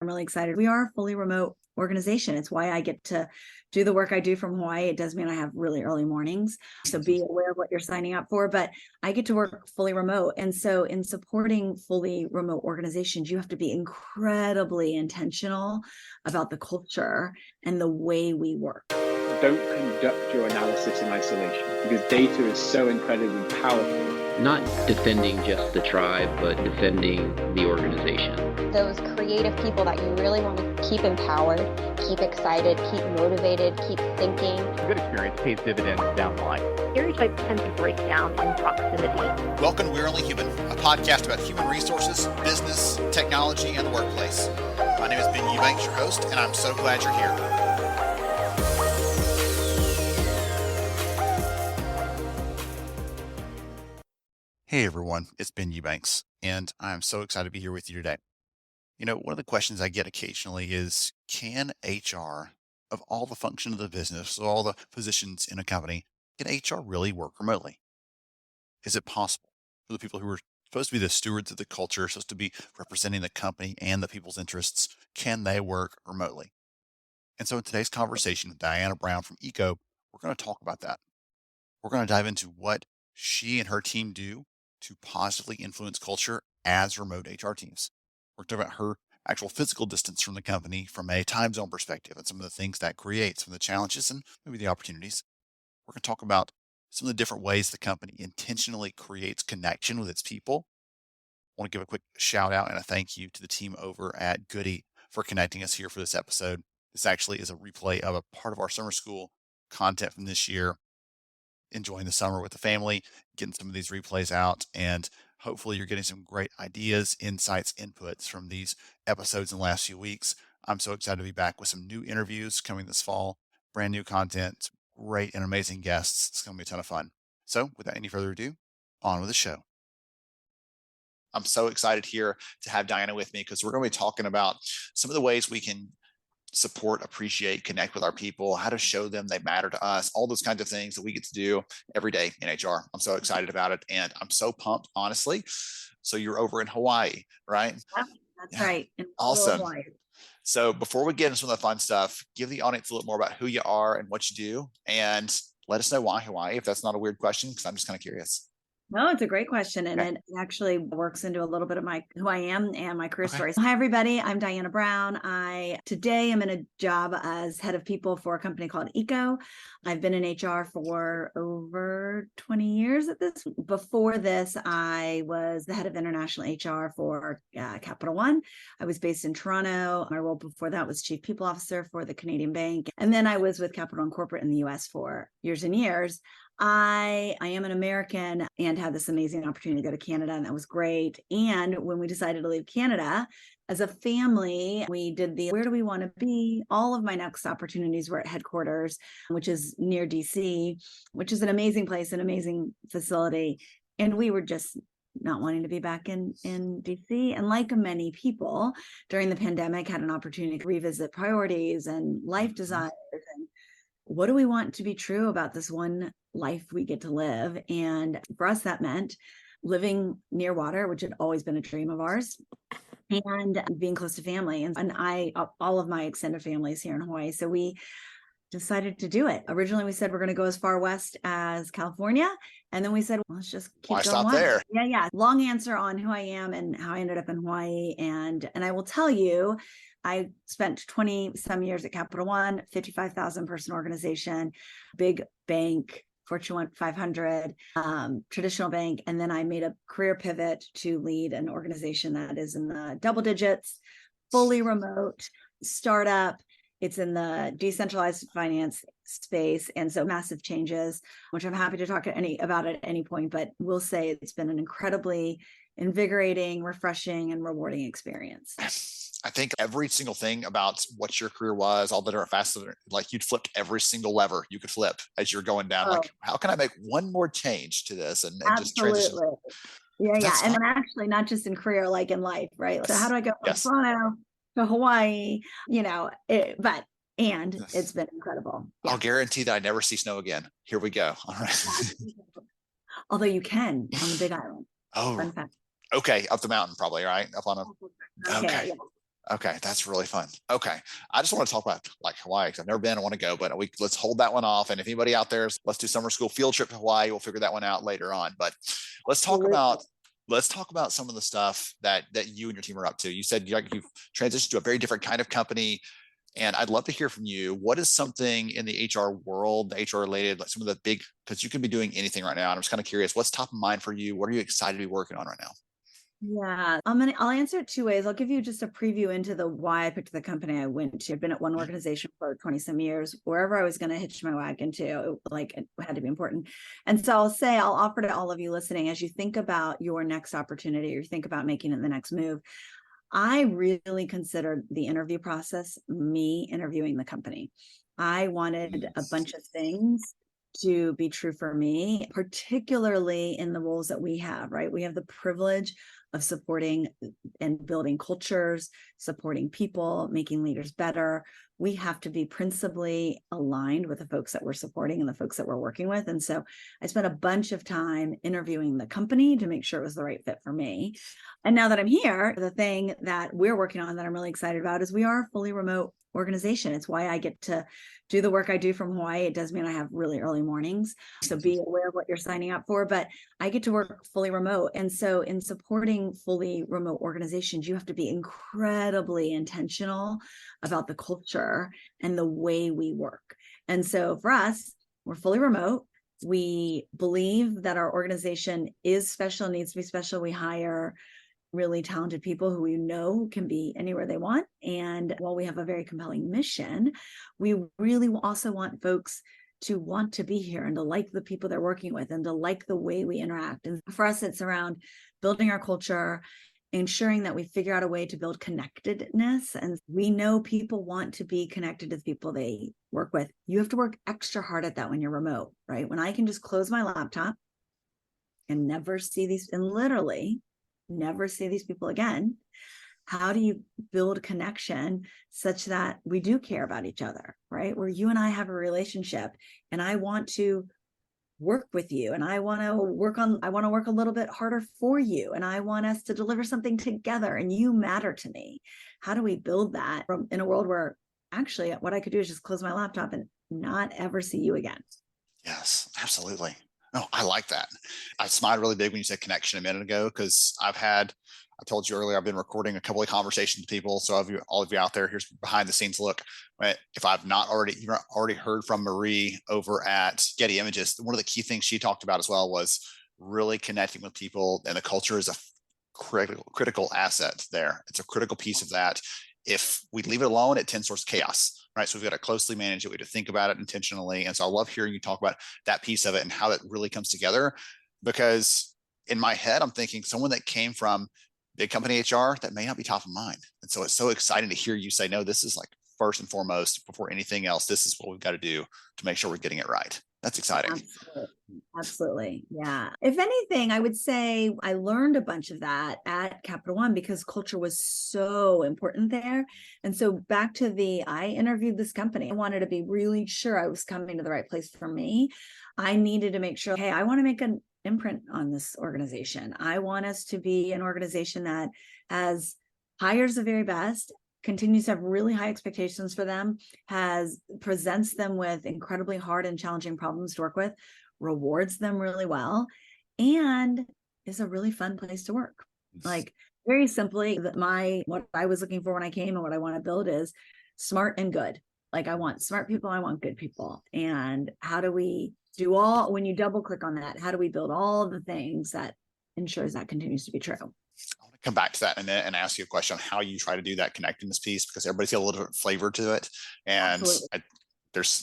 I'm really excited. We are a fully remote organization. It's why I get to do the work I do from Hawaii. It does mean I have really early mornings. So be aware of what you're signing up for, but I get to work fully remote. And so in supporting fully remote organizations, you have to be incredibly intentional about the culture and the way we work. Don't conduct your analysis in isolation because data is so incredibly powerful. Not defending just the tribe, but defending the organization. Those creative people that you really want to keep empowered, keep excited, keep motivated, keep thinking. A good experience pays dividends down the line. Stereotypes tend to break down in proximity. Welcome to We're Only Human, a podcast about human resources, business, technology, and the workplace. My name is Ben Eubanks, your host, and I'm so glad you're here. Hey everyone, it's Ben Eubanks, and I'm so excited to be here with you today. You know, one of the questions I get occasionally is, can HR, of all the functions of the business, of all the positions in a company, can HR really work remotely? Is it possible for the people who are supposed to be the stewards of the culture, supposed to be representing the company and the people's interests, can they work remotely? And so in today's conversation with Diana Brown from ECO, we're going to talk about that. We're going to dive into what she and her team do to positively influence culture as remote HR teams. We're talking about her actual physical distance from the company from a time zone perspective and some of the things that creates, some of the challenges and maybe the opportunities. We're going to talk about some of the different ways the company intentionally creates connection with its people. I want to give a quick shout out and a thank you to the team over at Goody for connecting us here for this episode. This actually is a replay of a part of our summer school content from this year. Enjoying the summer with the family, getting some of these replays out, and hopefully you're getting some great ideas, insights, inputs from these episodes in the last few weeks. I'm so excited to be back with some new interviews coming this fall, brand new content, great and amazing guests. It's going to be a ton of fun. So without any further ado, on with the show. I'm so excited here to have Diana with me because we're going to be talking about some of the ways we can support, appreciate, connect with our people, how to show them they matter to us, all those kinds of things that we get to do every day in HR. I'm so excited about it. And I'm so pumped, honestly. So you're over in Hawaii, right? That's right. Awesome. So before we get into some of the fun stuff, give the audience a little more about who you are and what you do, and let us know why Hawaii, if that's not a weird question, because I'm just kind of curious. No, it's a great question. And it actually works into a little bit of who I am and my career story. Hi, everybody. I'm Diana Brown. Today I'm in a job as head of people for a company called ECO. I've been in HR for over 20 years at this. Before this, I was the head of international HR for Capital One. I was based in Toronto. My role before that was chief people officer for the Canadian Bank. And then I was with Capital One Corporate in the US for years and years. I am an American and had this amazing opportunity to go to Canada, and that was great. And when we decided to leave Canada, as a family, we did where do we want to be? All of my next opportunities were at headquarters, which is near DC, which is an amazing place, an amazing facility. And we were just not wanting to be back in DC. And like many people during the pandemic, had an opportunity to revisit priorities and life desires and what do we want to be true about this one life we get to live? And for us, that meant living near water, which had always been a dream of ours, and being close to family. And all of my extended family is here in Hawaii. So we decided to do it. Originally, we said we're going to go as far west as California. And then we said, well, let's just keep going. Stop there? Yeah. Long answer on who I am and how I ended up in Hawaii. And I will tell you, I spent 20 some years at Capital One, 55,000 person organization, big bank, Fortune 500, traditional bank. And then I made a career pivot to lead an organization that is in the double digits, fully remote, startup. It's in the decentralized finance space. And so massive changes, which I'm happy to talk about at any point, but we'll say it's been an incredibly invigorating, refreshing, and rewarding experience. I think every single thing about what your career was, all the different facets, like you'd flipped every single lever you could flip as you're going down. Like, how can I make one more change to this and just transition? Yeah. And then actually not just in career, like in life, right? So how do I go from Toronto to Hawaii? It's been incredible. Yeah. I'll guarantee that I never see snow again. Here we go. All right. Although you can on the Big Island. Oh, fun fact. Okay. Up the mountain, probably, right? Up on a. Okay. Okay, that's really fun. Okay, I just want to talk about like Hawaii because I've never been. I want to go, but let's hold that one off. And if anybody out there, let's do summer school field trip to Hawaii. We'll figure that one out later on. But let's talk about some of the stuff that you and your team are up to. You said you've transitioned to a very different kind of company, and I'd love to hear from you. What is something in the HR world, the HR related, like some of the big, because you can be doing anything right now. And I'm just kind of curious, what's top of mind for you? What are you excited to be working on right now? Yeah, I'll answer it two ways. I'll give you just a preview into the why I picked the company I went to. I've been at one organization for 20 some years. Wherever I was going to hitch my wagon to, it had to be important. And so I'll offer to all of you listening, as you think about your next opportunity or think about making it the next move, I really considered the interview process me interviewing the company. I wanted a bunch of things to be true for me, particularly in the roles that we have, right? We have the privilege of supporting and building cultures, supporting people, making leaders better. We have to be principally aligned with the folks that we're supporting and the folks that we're working with. And so I spent a bunch of time interviewing the company to make sure it was the right fit for me. And now that I'm here, the thing that we're working on that I'm really excited about is we are a fully remote organization. It's why I get to do the work I do from Hawaii. It does mean I have really early mornings. So be aware of what you're signing up for, but I get to work fully remote. And so in supporting fully remote organizations, you have to be incredibly intentional about the culture and the way we work. And so for us, we're fully remote. We believe that our organization is special, needs to be special. We hire really talented people who we know can be anywhere they want. And while we have a very compelling mission, we really also want folks to want to be here and to like the people they're working with and to like the way we interact. And for us, it's around building our culture, ensuring that we figure out a way to build connectedness. And we know people want to be connected to the people they work with. You have to work extra hard at that when you're remote, right? When I can just close my laptop and never see these, and literally never see these people again. How do you build connection such that we do care about each other, right? Where you and I have a relationship and I want to work with you and I want to work a little bit harder for you. And I want us to deliver something together and you matter to me. How do we build that in a world where actually what I could do is just close my laptop and not ever see you again? Yes, absolutely. Oh, I like that. I smiled really big when you said connection a minute ago because I told you earlier, I've been recording a couple of conversations with people. So all of you out there, here's behind the scenes look. If I've not already heard from Marie over at Getty Images, one of the key things she talked about as well was really connecting with people, and the culture is a critical asset there. It's a critical piece of that. If we leave it alone, it tends towards chaos. Right. So we've got to closely manage it. We have to think about it intentionally. And so I love hearing you talk about that piece of it and how that really comes together, because in my head, I'm thinking someone that came from big company HR, that may not be top of mind. And so it's so exciting to hear you say, no, this is like first and foremost, before anything else, this is what we've got to do to make sure we're getting it right. That's exciting. Absolutely. Yeah. If anything, I would say I learned a bunch of that at Capital One because culture was so important there. And so back to I interviewed this company. I wanted to be really sure I was coming to the right place for me. I needed to make sure, hey, I want to make an imprint on this organization. I want us to be an organization that hires the very best, continues to have really high expectations for them, presents them with incredibly hard and challenging problems to work with, rewards them really well, and is a really fun place to work. Like very simply, what I was looking for when I came and what I want to build is smart and good. Like I want smart people, I want good people. And how do we when you double click on that, how do we build all the things that ensures that continues to be true? I want to come back to that in a minute and ask you a question on how you try to do that connectedness piece, because everybody's got a little different flavor to it. And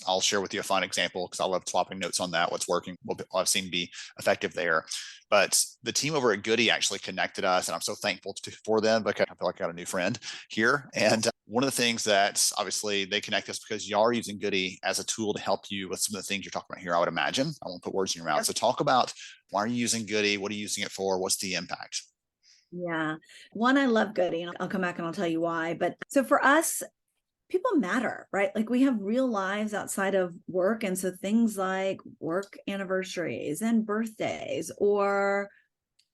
I'll share with you a fun example because I love swapping notes on that, what's working, what I've seen be effective there. But the team over at Goody actually connected us, and I'm so thankful for them because I feel like I got a new friend here. And one of the things that obviously they connect us because y'all are using Goody as a tool to help you with some of the things you're talking about here, I would imagine. I won't put words in your mouth. So talk about, why are you using Goody? What are you using it for? What's the impact? Yeah. One, I love Goody, and I'll come back and I'll tell you why. But so for us, people matter, right? Like we have real lives outside of work. And so things like work anniversaries and birthdays, or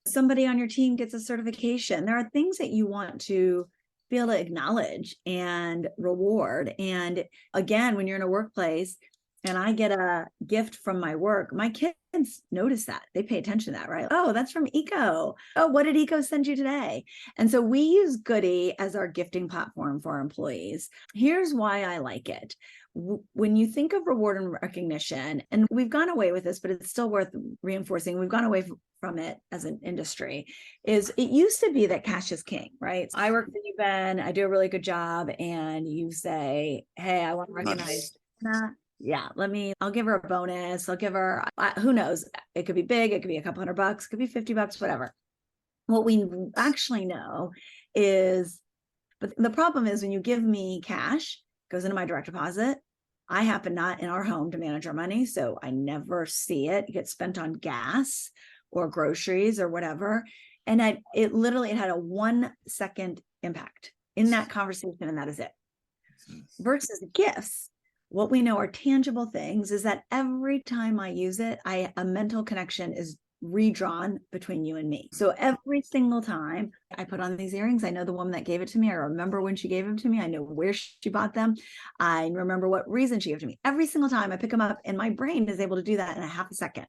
somebody on your team gets a certification. There are things that you want to be able to acknowledge and reward. And again, when you're in a workplace and I get a gift from my work, my kids notice that. They pay attention to that, right? Oh, that's from Eco. Oh, what did Eco send you today? And so we use Goody as our gifting platform for our employees. Here's why I like it. When you think of reward and recognition, and we've gone away with this, but it's still worth reinforcing, we've gone away from it as an industry, is it used to be that cash is king, right? I work for you, Ben, I do a really good job, and you say, hey, I want to recognize that. Yeah, I'll give her a bonus. I'll give her, who knows? It could be big. It could be a couple $100, it could be $50, whatever. What we actually know is, but the problem is when you give me cash, it goes into my direct deposit. I happen not in our home to manage our money, so I never see it. It gets spent on gas or groceries or whatever. And it literally had a 1-second impact in that conversation, and that is it. Versus gifts, what we know are tangible things is that every time I use it, a mental connection is redrawn between you and me. So every single time I put on these earrings, I know the woman that gave it to me. I remember when she gave them to me. I know where she bought them. I remember what reason she gave it to me. Every single time I pick them up, and my brain is able to do that in a half a second.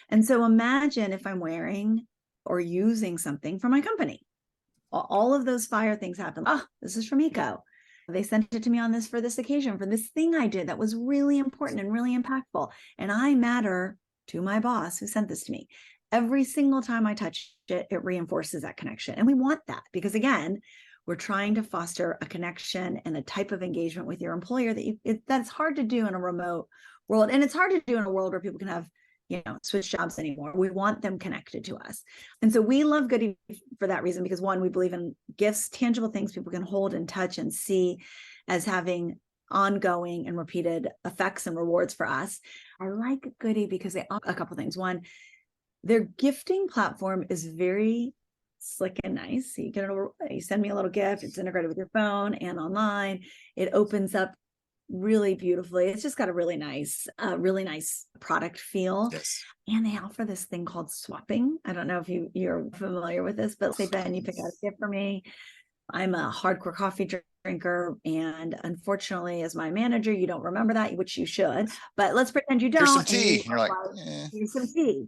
And so imagine if I'm wearing or using something from my company. All of those fire things happen. Oh, this is from Eco. They sent it to me for this occasion, for this thing I did that was really important and really impactful. And I matter to my boss who sent this to me. Every single time I touch it, it reinforces that connection. And we want that because, again, we're trying to foster a connection and a type of engagement with your employer that's hard to do in a remote world. And it's hard to do in a world where people can have, switch jobs anymore. We want them connected to us. And so we love Goody for that reason, because one, we believe in gifts, tangible things people can hold and touch and see as having ongoing and repeated effects and rewards for us. I like Goody because they offer a couple things. One, their gifting platform is very slick and nice. So you send me a little gift, it's integrated with your phone and online. It opens up really beautifully. It's just got a really nice product feel. Yes. And they offer this thing called swapping. I don't know if you're familiar with this, but say, Ben, you pick out a gift for me. I'm a hardcore coffee drinker. And unfortunately, as my manager, you don't remember that, which you should, but let's pretend you don't. Here's some tea. And you're like, here's some tea.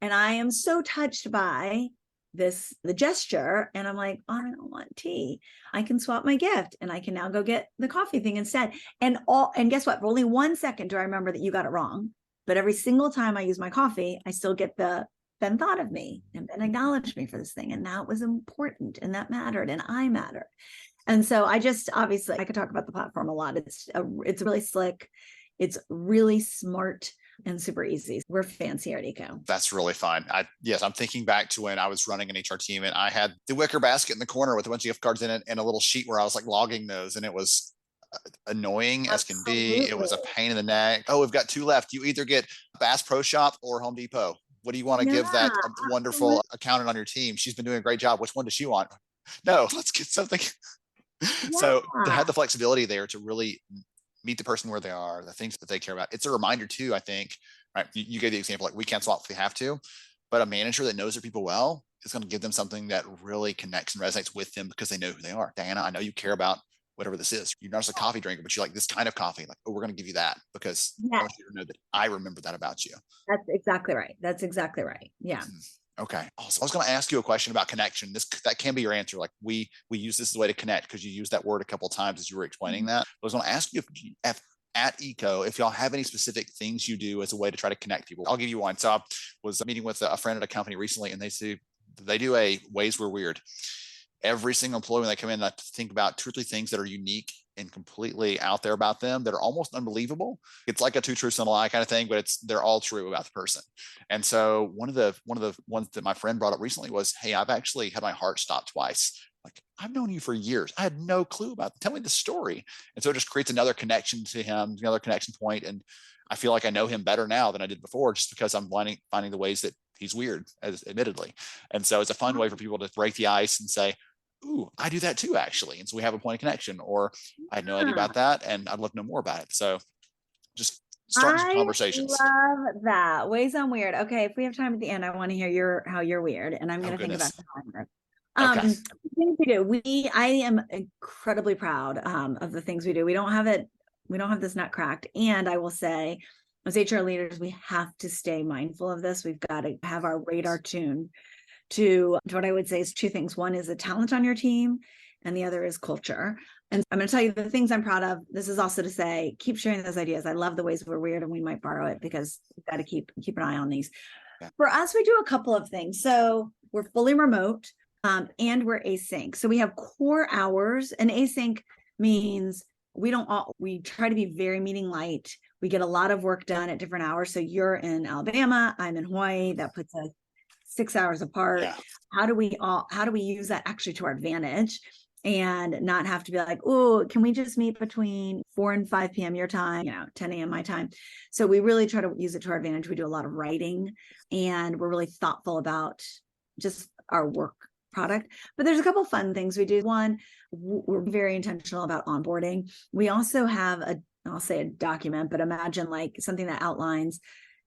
And I am so touched by the gesture. And I'm like, oh, I don't want tea. I can swap my gift and I can now go get the coffee thing instead. And guess what? For only 1 second do I remember that you got it wrong. But every single time I use my coffee, I still get Ben thought of me and Ben acknowledged me for this thing. And that was important and that mattered and I mattered. And so obviously I could talk about the platform a lot. It's really slick. It's really smart and super easy. We're fancy at Eco. That's really fun. I'm thinking back to when I was running an HR team and I had the wicker basket in the corner with a bunch of gift cards in it and a little sheet where I was like logging those, and it was annoying as can be. It was a pain in the neck. Oh, we've got 2 left. You either get Bass Pro Shop or Home Depot. What do you want to give that wonderful accountant on your team? She's been doing a great job. Which one does she want? No, let's get something. Yeah. So to have the flexibility there to really meet the person where they are, the things that they care about. It's a reminder too, I think, right? You gave the example, like we can't swap if we have to, but a manager that knows their people well is going to give them something that really connects and resonates with them because they know who they are. Diana, I know you care about whatever this is. You're not just a coffee drinker, but you like this kind of coffee. Like, oh, we're going to give you that because I want you to know that I remember that about you. That's exactly right. Yeah. Okay. Also, I was going to ask you a question about connection. That can be your answer. Like we use this as a way to connect because you used that word a couple of times as you were explaining that. I was going to ask you if at Eco, if y'all have any specific things you do as a way to try to connect people. I'll give you one. So I was meeting with a friend at a company recently, and they do a Ways We're Weird. Every single employee, when they come in, I think about 2 or 3 things that are unique and completely out there about them that are almost unbelievable. It's like a 2 truths and a lie kind of thing, but they're all true about the person. And so one of the ones that my friend brought up recently was, hey, I've actually had my heart stop twice. Like, I've known you for years. I had no clue about it. Tell me the story. And so it just creates another connection to him, another connection point. And I feel like I know him better now than I did before, just because I'm finding the ways that he's weird, admittedly. And so it's a fun way for people to break the ice and say, ooh, I do that too, actually. And so we have a point of connection, or I had no idea about that and I'd love to know more about it. So just start some conversations. I love that. Ways I'm weird. Okay. If we have time at the end, I want to hear how you're weird, and I'm going to think about how I'm weird. Okay. things we do. I am incredibly proud of the things we do. We don't have this nut cracked. And I will say, as HR leaders, we have to stay mindful of this. We've got to have our radar tuned to what I would say is two things. One is the talent on your team, and the other is culture. And I'm going to tell you the things I'm proud of. This is also to say, keep sharing those ideas. I love the ways we're weird and we might borrow it, because we've got to keep an eye on these. Yeah. For us, we do a couple of things. So we're fully remote, and we're async. So we have core hours, and async means we try to be very meeting light. We get a lot of work done at different hours. So you're in Alabama, I'm in Hawaii. That puts us 6 hours apart. Yeah. How do we use that actually to our advantage and not have to be like, oh, can we just meet between 4 and 5 p.m. your time, 10 a.m. my time? So we really try to use it to our advantage. We do a lot of writing, and we're really thoughtful about just our work product. But there's a couple fun things we do. One, we're very intentional about onboarding. We also have I'll say a document, but imagine like something that outlines,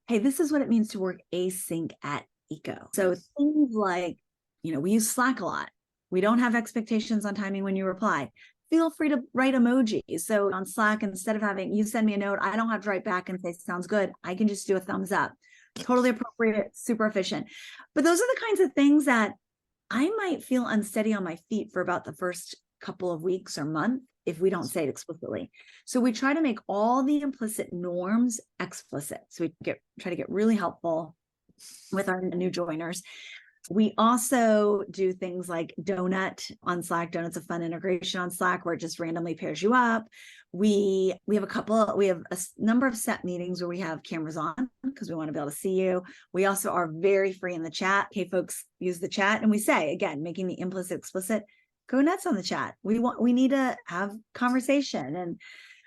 hey, this is what it means to work async at Eco. So things like, we use Slack a lot. We don't have expectations on timing when you reply. Feel free to write emojis. So on Slack, instead of having you send me a note, I don't have to write back and say, sounds good. I can just do a thumbs up. Totally appropriate, super efficient. But those are the kinds of things that I might feel unsteady on my feet for about the first couple of weeks or month if we don't say it explicitly. So we try to make all the implicit norms explicit. So we try to get really helpful with our new joiners. We also do things like Donut on Slack. Donut's a fun integration on Slack where it just randomly pairs you up. We have a number of set meetings where we have cameras on because we want to be able to see you. We also are very free in the chat. Hey, folks, use the chat. And we say, again, making the implicit explicit, go nuts on the chat. We need to have conversation and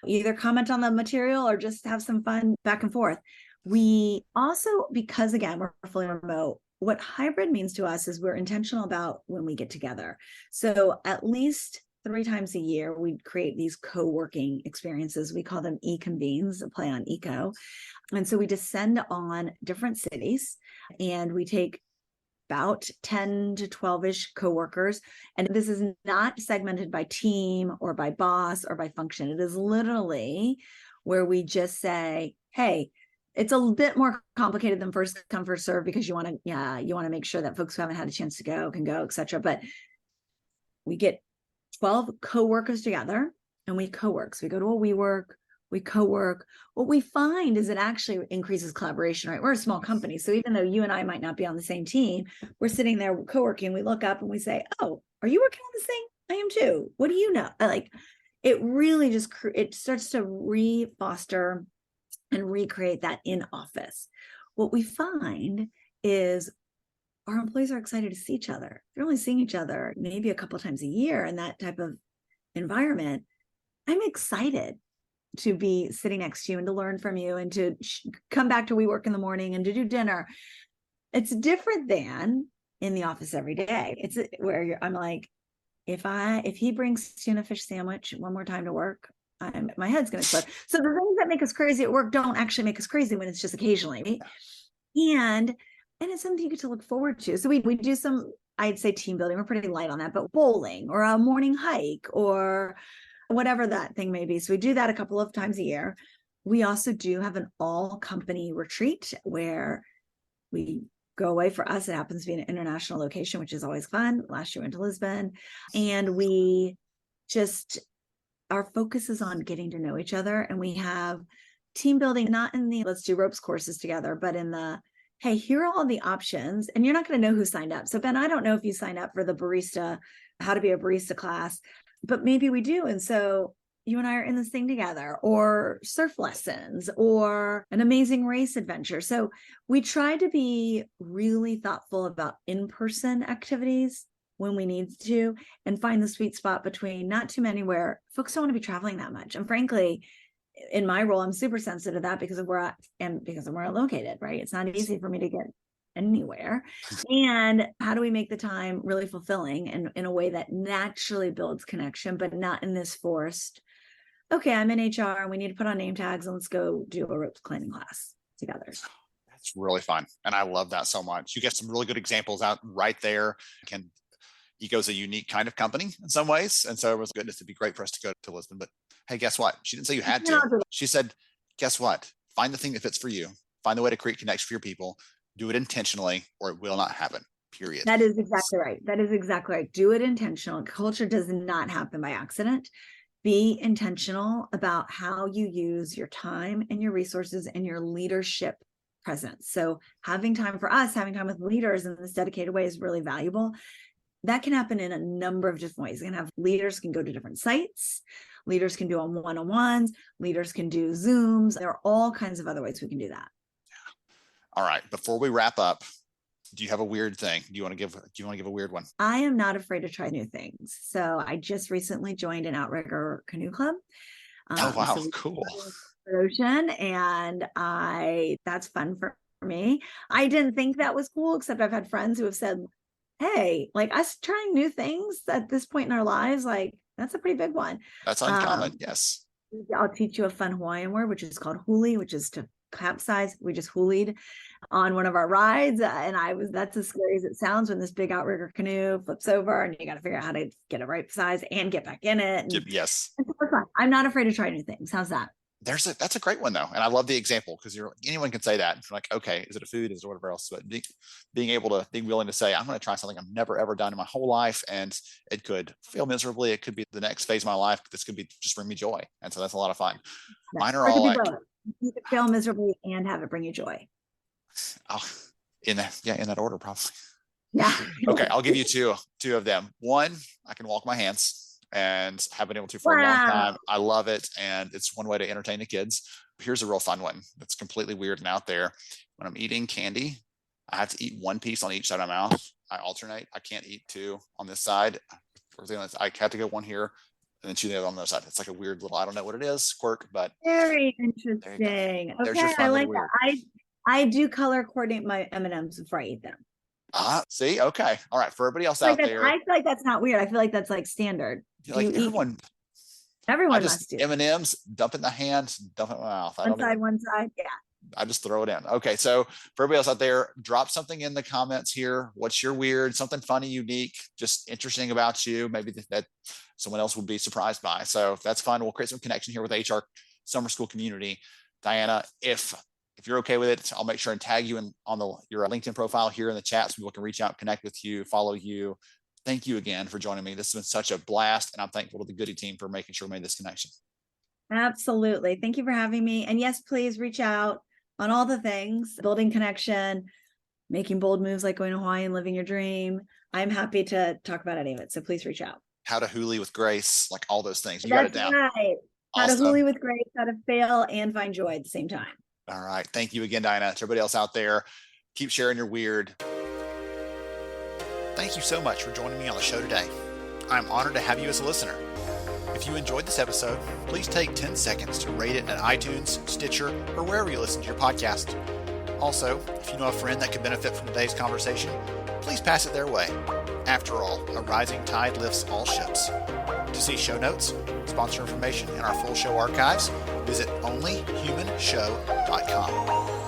either comment on the material or just have some fun back and forth. We also, because again, we're fully remote, what hybrid means to us is we're intentional about when we get together. So at least 3 times a year, we create these co-working experiences. We call them e-convenes, a play on eco. And so we descend on different cities and we take about 10 to 12-ish coworkers. And this is not segmented by team or by boss or by function. It is literally where we just say, hey, it's a bit more complicated than first come, first serve, because you want to make sure that folks who haven't had a chance to go can go, et cetera. But we get 12 co-workers together and we co-work. So we go to a WeWork, we co-work. What we find is it actually increases collaboration, right? We're a small company. So even though you and I might not be on the same team, we're sitting there co-working. We look up and we say, oh, are you working on this thing? I am too. What do you know? Like, it really just, it starts to foster and recreate that in office. What we find is our employees are excited to see each other. They're only seeing each other maybe a couple of times a year in that type of environment. I'm excited to be sitting next to you and to learn from you and to come back to WeWork in the morning and to do dinner. It's different than in the office every day. It's where I'm like, if he brings tuna fish sandwich one more time to work, my head's going to explode. So the things that make us crazy at work don't actually make us crazy when it's just occasionally. Right? And it's something you get to look forward to. So we do some, I'd say team building. We're pretty light on that, but bowling or a morning hike or whatever that thing may be. So we do that a couple of times a year. We also do have an all company retreat where we go away. For us, it happens to be an international location, which is always fun. Last year we went to Lisbon, and we just, our focus is on getting to know each other. And we have team building, not in the let's do ropes courses together, but in the, hey, here are all the options. And you're not going to know who signed up. So Ben, I don't know if you signed up for the barista, how to be a barista class, but maybe we do. And so you and I are in this thing together, or surf lessons, or an amazing race adventure. So we try to be really thoughtful about in-person activities when we need to, and find the sweet spot between not too many where folks don't want to be traveling that much. And frankly, in my role, I'm super sensitive to that because of where I'm located, right? It's not easy for me to get anywhere. And how do we make the time really fulfilling and in a way that naturally builds connection, but not in this forced, okay, I'm in HR and we need to put on name tags and let's go do a ropes climbing class together. That's really fun. And I love that so much. You get some really good examples out right there. Eco's a unique kind of company in some ways. And so it was goodness, it'd be great for us to go to Lisbon. But hey, guess what? She didn't say you had to. She said, guess what? Find the thing that fits for you. Find the way to create connection for your people. Do it intentionally or it will not happen. Period. That is exactly right. That is exactly right. Do it intentional. Culture does not happen by accident. Be intentional about how you use your time and your resources and your leadership presence. So having time for us, having time with leaders in this dedicated way is really valuable. That can happen in a number of different ways. You can have leaders can go to different sites. Leaders can do on one-on-ones. Leaders can do Zooms. There are all kinds of other ways we can do that. All right. Before we wrap up, do you have a weird thing? Do you want to give a weird one? I am not afraid to try new things. So I just recently joined an outrigger canoe club. Oh, wow. So cool. Ocean, and that's fun for me. I didn't think that was cool, except I've had friends who have said, hey, like us trying new things at this point in our lives, like that's a pretty big one. That's uncommon. Yes. I'll teach you a fun Hawaiian word, which is called huli, which is to capsize. We just hulied on one of our rides. And that's as scary as it sounds when this big outrigger canoe flips over and you got to figure out how to get it right size and get back in it. And yes. I'm not afraid to try new things. How's that? That's a great one though. And I love the example because anyone can say that. You're like, okay, is it a food? Is it whatever else? But being willing to say, I'm going to try something I've never, ever done in my whole life. And it could fail miserably. It could be the next phase of my life. This could be just bring me joy. And so that's a lot of fun. Mine are all like, you could fail miserably and have it bring you joy. Oh, in that order, probably. Yeah. Okay. I'll give you two of them. One, I can walk my hands. And have been able to for a long time. I love it. And it's one way to entertain the kids. Here's a real fun one that's completely weird and out there. When I'm eating candy, I have to eat one piece on each side of my mouth. I alternate. I can't eat two on this side. I have to go one here and then two the other on the other side. It's like a weird little, I don't know what it is, quirk, but. Very interesting. Okay, I like that. I do color coordinate my M&Ms before I eat them. See, okay. All right. For everybody else out there. I feel like that's not weird. I feel like that's like standard. Like everyone must do. M&Ms, dump it in the hand, dump it in my mouth. One side. Yeah. I just throw it in. Okay. So for everybody else out there, drop something in the comments here. What's your weird, something funny, unique, just interesting about you. Maybe that someone else would be surprised by. So that's fun. We'll create some connection here with HR Summer School community. Diana, if you're okay with it, I'll make sure and tag you on your LinkedIn profile here in the chat so people can reach out, connect with you, follow you. Thank you again for joining me. This has been such a blast, and I'm thankful to the Goody team for making sure we made this connection. Absolutely. Thank you for having me. And yes, please reach out on all the things, building connection, making bold moves like going to Hawaii and living your dream. I'm happy to talk about any of it. So please reach out. How to huli with grace, like all those things. You got it down. Right. How to huli with grace, how to fail and find joy at the same time. All right. Thank you again, Diana. To everybody else out there, keep sharing your weird. Thank you so much for joining me on the show today. I'm honored to have you as a listener. If you enjoyed this episode, please take 10 seconds to rate it at iTunes, Stitcher, or wherever you listen to your podcast. Also, if you know a friend that could benefit from today's conversation, please pass it their way. After all, a rising tide lifts all ships. To see show notes, sponsor information, and our full show archives, visit onlyhumanshow.com.